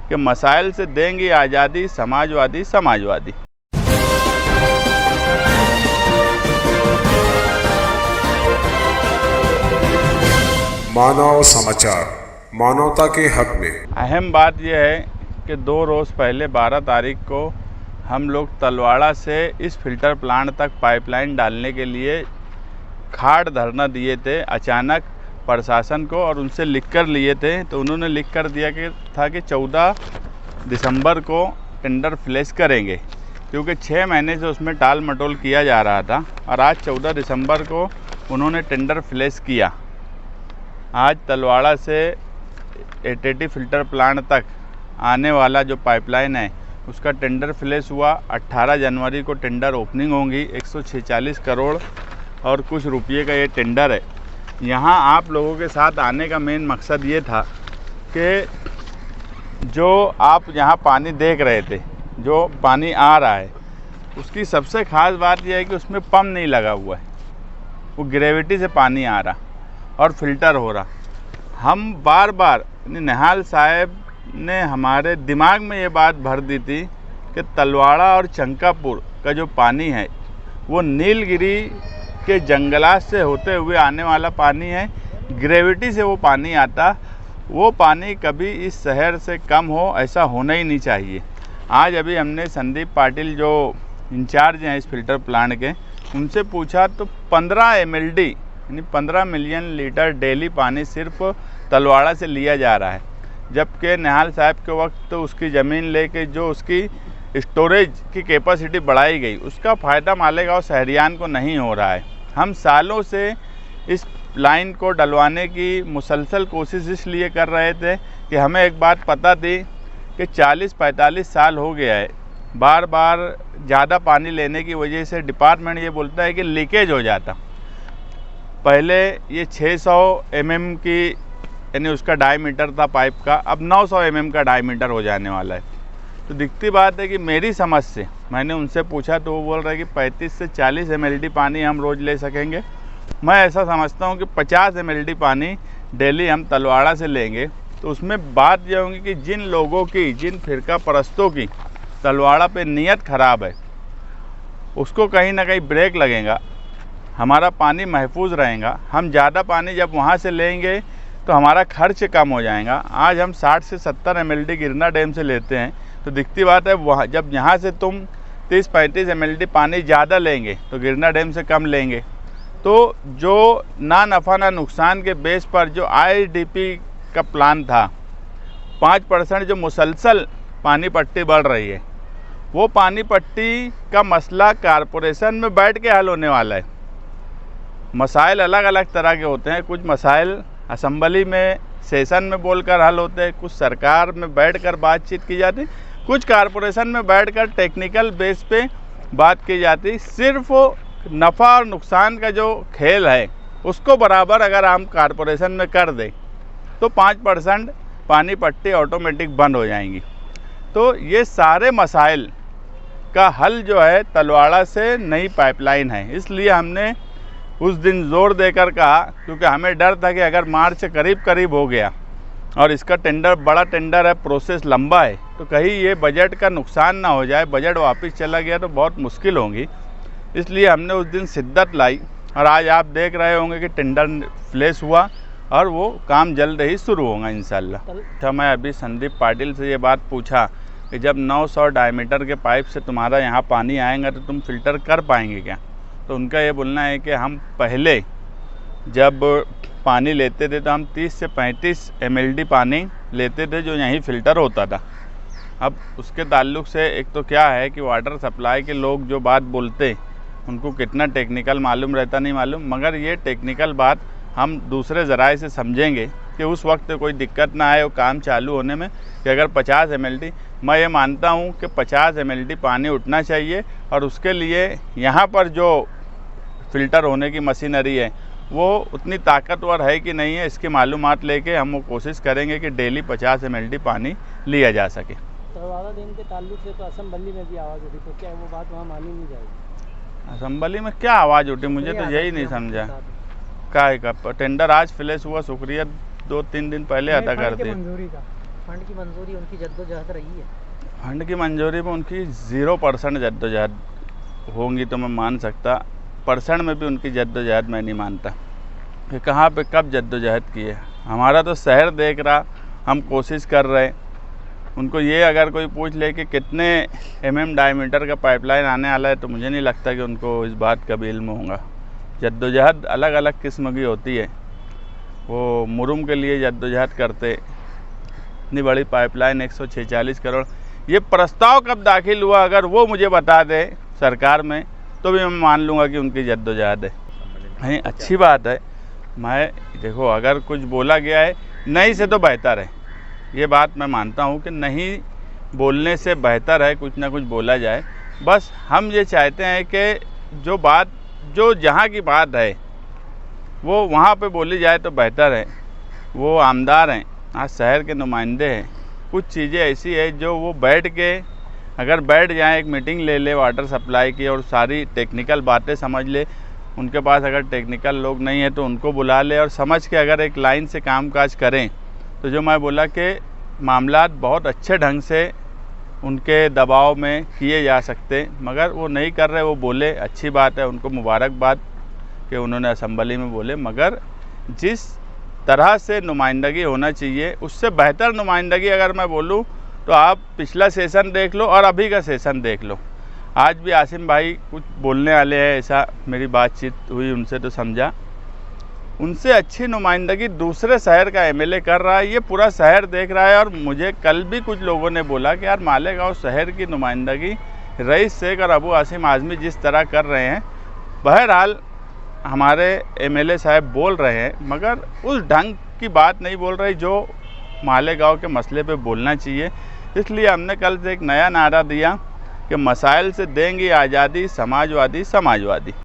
कि मसाइल से देंगी आज़ादी समाजवादी समाजवादी। मानव समाचार, मानवता के हक में। अहम बात यह है कि 2 रोज़ पहले 12 तारीख को हम लोग तलवाड़ा से इस फिल्टर प्लांट तक पाइपलाइन डालने के लिए खाड़ धरना दिए थे अचानक प्रशासन को, और उनसे लिख कर लिए थे। तो उन्होंने लिख कर दिया कि 14 दिसंबर को टेंडर फ्लैश करेंगे, क्योंकि 6 महीने से उसमें टाल मटोल किया जा रहा था। और आज 14 दिसंबर को उन्होंने टेंडर फ्लैश किया। आज तलवाड़ा से एटीटी फिल्टर प्लांट तक आने वाला जो पाइपलाइन है उसका टेंडर फ्लैश हुआ। 18 जनवरी को टेंडर ओपनिंग होगी। 146 करोड़ और कुछ रुपये का ये टेंडर है। यहाँ आप लोगों के साथ आने का मेन मकसद ये था कि जो आप यहाँ पानी देख रहे थे, जो पानी आ रहा है, उसकी सबसे ख़ास बात यह है कि उसमें पंप नहीं लगा हुआ है। वो ग्रेविटी से पानी आ रहा और फिल्टर हो रहा। हम बार बार निहाल साहब ने हमारे दिमाग में ये बात भर दी थी कि तलवाड़ा और चंकापुर का जो पानी है वो नीलगिरी के जंगलात से होते हुए आने वाला पानी है। ग्रेविटी से वो पानी आता, वो पानी कभी इस शहर से कम हो, ऐसा होना ही नहीं चाहिए। आज अभी हमने संदीप पाटिल जो इंचार्ज हैं इस फिल्टर प्लांट के, उनसे पूछा तो 15 MLD यानी 15 मिलियन लीटर डेली पानी सिर्फ तलवाड़ा से लिया जा रहा है, जबकि निहाल साहब के वक्त तो उसकी ज़मीन लेके जो उसकी स्टोरेज की कैपेसिटी बढ़ाई गई, उसका फ़ायदा मालेगांव शहरियान को नहीं हो रहा है। हम सालों से इस लाइन को डलवाने की मुसलसल कोशिश इसलिए कर रहे थे कि हमें एक बात पता थी कि 40-45 साल हो गया है, बार बार ज़्यादा पानी लेने की वजह से डिपार्टमेंट ये बोलता है कि लीकेज हो जाता। पहले ये 600 mm की यानी उसका डायमीटर था पाइप का, अब 900 mm का डायमीटर हो जाने वाला है। तो दिखती बात है कि मेरी समझ से, मैंने उनसे पूछा तो वो बोल रहा है कि 35 से 40 MLD पानी हम रोज़ ले सकेंगे। मैं ऐसा समझता हूँ कि 50 MLD पानी डेली हम तलवाड़ा से लेंगे। तो उसमें बात यह होगी कि जिन लोगों की, जिन फिरका परस्तों की तलवाड़ा पे नीयत ख़राब है, उसको कहीं ना कहीं ब्रेक लगेगा, हमारा पानी महफूज रहेगा। हम ज़्यादा पानी जब वहाँ से लेंगे तो हमारा खर्च कम हो जाएगा। आज हम 60 से 70 MLD गिरना डैम से लेते हैं, तो दिखती बात है वहाँ जब यहाँ से तुम 30-35 MLD पानी ज़्यादा लेंगे तो गिरना डैम से कम लेंगे। तो जो ना नफ़ा ना नुकसान के बेस पर जो IDP का प्लान था, 5% जो मुसलसल पानी पट्टी बढ़ रही है, वो पानी पट्टी का मसला कारपोरेशन में बैठ के हल होने वाला है। मसाइल अलग अलग तरह के होते हैं। कुछ मसाइल असेंबली में सेशन में बोलकर हल होते हैं, कुछ सरकार में बैठकर बातचीत की जाती, कुछ कारपोरेशन में बैठकर टेक्निकल बेस पे बात की जाती। सिर्फ नफ़ा और नुकसान का जो खेल है उसको बराबर अगर हम कारपोरेशन में कर दें तो 5% पानी पट्टी ऑटोमेटिक बंद हो जाएंगी। तो ये सारे मसाइल का हल जो है तलवाड़ा से नई पाइपलाइन है। इसलिए हमने उस दिन ज़ोर देकर कहा, क्योंकि हमें डर था कि अगर मार्च करीब करीब हो गया और इसका टेंडर बड़ा टेंडर है, प्रोसेस लंबा है, तो कहीं ये बजट का नुकसान ना हो जाए, बजट वापस चला गया तो बहुत मुश्किल होगी। इसलिए हमने उस दिन शिद्दत लाई और आज आप देख रहे होंगे कि टेंडर फ्लैश हुआ और वो काम जल्द ही शुरू होगा इंशाल्लाह। अच्छा, मैं अभी संदीप पाटिल से ये बात पूछा कि जब 900 डायमीटर के पाइप से तुम्हारा यहाँ पानी आएगा तो तुम फिल्टर कर पाएंगे क्या? तो उनका ये बोलना है कि हम पहले जब पानी लेते थे तो हम 30 से 35 MLD पानी लेते थे जो यहीं फ़िल्टर होता था। अब उसके ताल्लुक़ से एक तो क्या है कि वाटर सप्लाई के लोग जो बात बोलते उनको कितना टेक्निकल मालूम रहता नहीं मालूम, मगर ये टेक्निकल बात हम दूसरे ज़राए से समझेंगे कि उस वक्त कोई दिक्कत ना आए वो काम चालू होने में। कि अगर 50 MLD, मैं ये मानता हूँ कि 50 MLD पानी उठना चाहिए और उसके लिए यहाँ पर जो फ़िल्टर होने की मशीनरी है वो उतनी ताकतवर है कि नहीं है, इसकी मालूमात लेके हम वो कोशिश करेंगे कि डेली 50 MLD पानी लिया जा सके। तलवाड़ा डैम के ताल्लुक से तो असेंबली में भी आवाज़ उठी, तो क्या वो बात वहाँ मानी नहीं जाएगी? असेंबली में क्या आवाज़ उठी, मुझे तो यही नहीं समझा। का टेंडर आज फ्लैश हुआ, शुक्रिया 2-3 दिन पहले अदा कर दिया। फंड की मंजूरी उनकी जद्दोजहद रही है? फंड की मंजूरी में उनकी 0% जद्दोजहद होंगी तो मैं मान सकता, परसेंट में भी उनकी जद्दोजहद मैं नहीं मानता कि कहाँ पे कब जद्दोजहद की है। हमारा तो शहर देख रहा, हम कोशिश कर रहे। उनको ये अगर कोई पूछ ले कि कितने डायमीटर का पाइपलाइन आने वाला है, तो मुझे नहीं लगता कि उनको इस बात का भी इल्म होगा। जद्दोजहद अलग अलग किस्म की होती है। वो मुरुम के लिए जद्दोजहद करते, इतनी बड़ी पाइपलाइन 146 करोड़, ये प्रस्ताव कब दाखिल हुआ अगर वो मुझे बता दे सरकार में, तो भी मैं मान लूँगा कि उनकी जद्दोजहद है। नहीं, अच्छी बात है। मैं देखो, अगर कुछ बोला गया है नहीं से तो बेहतर है, ये बात मैं मानता हूँ कि नहीं बोलने से बेहतर है कुछ ना कुछ बोला जाए। बस हम ये चाहते हैं कि जो जहाँ की बात है वो वहाँ पे बोली जाए तो बेहतर है। वो आमदार हैं, आज शहर के नुमाइंदे हैं। कुछ चीज़ें ऐसी है जो वो बैठ जाएं, एक मीटिंग ले ले वाटर सप्लाई की और सारी टेक्निकल बातें समझ ले। उनके पास अगर टेक्निकल लोग नहीं है तो उनको बुला ले और समझ के अगर एक लाइन से कामकाज करें, तो जो मैं बोला कि मामलात बहुत अच्छे ढंग से उनके दबाव में किए जा सकते, मगर वो नहीं कर रहे। वो बोले, अच्छी बात है, उनको मुबारकबाद कि उन्होंने असेंबली में बोले, मगर जिस तरह से नुमाइंदगी होना चाहिए उससे बेहतर नुमाइंदगी अगर मैं बोलूं तो आप पिछला सेशन देख लो और अभी का सेशन देख लो। आज भी आसिम भाई कुछ बोलने वाले हैं, ऐसा मेरी बातचीत हुई उनसे तो समझा। उनसे अच्छी नुमाइंदगी दूसरे शहर का एमएलए कर रहा है, ये पूरा शहर देख रहा है। और मुझे कल भी कुछ लोगों ने बोला कि यार मालेगांव शहर की नुमाइंदगी रईस शेख और अबू आसिम आज़मी जिस तरह कर रहे हैं, बहरहाल हमारे एमएलए साहब बोल रहे हैं, मगर उस ढंग की बात नहीं बोल रही जो मालेगांव के मसले पे बोलना चाहिए। इसलिए हमने कल से एक नया नारा दिया कि मसाइल से देंगी आज़ादी समाजवादी।